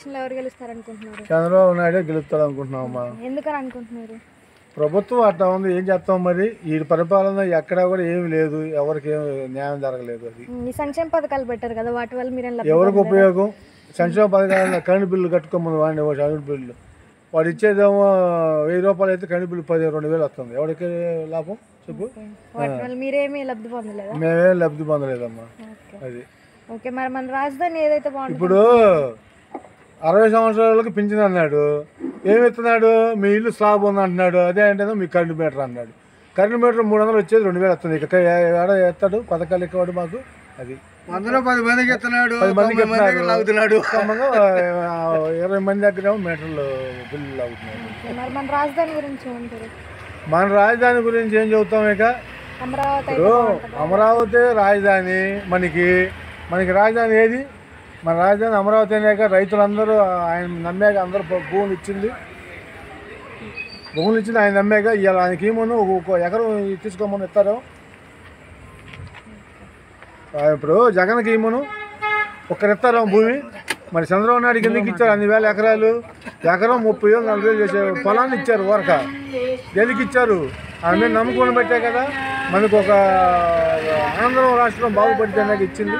ఎలక్షన్లో ఎవరు గెలుస్తారు అనుకుంటున్నారు? చంద్రబాబు నాయుడే గెలుస్తాడు అనుకుంటున్నామమ్మా. ఎందుకని అనుకుంటున్నారు? ప్రభుత్వం అట్లా ఉంది, ఏం చేస్తాం మరి. ఈ పరిపాలన ఎక్కడా కూడా ఏమి లేదు, ఎవరికి ఏమి న్యాయం జరగలేదు. అది ఈ సంక్షేమ పథకాలు పెట్టారు కదా, వాటి వల్ల మీరు ఎవరికి ఉపయోగం? సంక్షేమ పథకాలు కరెంటు బిల్లు కట్టుకోమని వాడిని కరెంటు బిల్లు వాడు ఇచ్చేదేమో 1000 రూపాయలు అయితే కరెంటు బిల్లు 2,000 వస్తుంది. ఎవరికి లాభం చెప్పు? మీరేమీ లబ్ధి పొందలేదు? మేమేం లబ్ధి పొందలేదమ్మా. అది ఓకే. మరి మన రాజధాని ఏదైతే బాగుంటుంది, ఇప్పుడు 60 సంవత్సరాలకు పింఛన్ అన్నాడు, ఏమి ఇస్తున్నాడు? మీ ఇల్లు స్లాబ్ ఉంది అంటున్నాడు. అదే అంటే మీకు కరెంటు మీటర్ అన్నాడు. కరెంటు మీటర్ 300 వచ్చేది 2000 వస్తుంది. ఇక ఏడ ఎత్తాడు పథకాలు ఎక్కువాడు మాకు. అది 10 మందికి ఇస్తున్నాడు, 10 మందికి లాగుతున్నాడు. 20 మంది దగ్గర మీటర్లు బిల్లులు అవుతున్నాయి. మరి మన రాజధాని గురించి ఏమంటారు? మన రాజధాని గురించి ఏం చెబుతాం? ఇక అమరావతి రాజధాని. మనకి రాజధాని ఏది? మన రాజధాని అమరావతి అనేక రైతులందరూ ఆయన నమ్మాక అందరూ భూములు ఇచ్చింది ఆయన నమ్మాక. ఇవాళ ఆయనకి ఏమో ఒక ఎకరం తీసుకోమని ఇస్తారు. ఇప్పుడు జగన్కి ఏమోను ఒక్కరిస్తారు భూమి. మరి చంద్రబాబు నాయుడుకి ఎందుకు ఇచ్చారు అన్ని వేల ఎకరాలు? ఎకరం 30,000 40,000 చేసే పొలాన్ని ఇచ్చారు. వరక దేనికి ఇచ్చారు? ఆయన మీద నమ్ముకొని పెట్టే కదా మనకు ఒక ఆంధ్ర రాష్ట్రం బాగుపడితే ఇచ్చింది.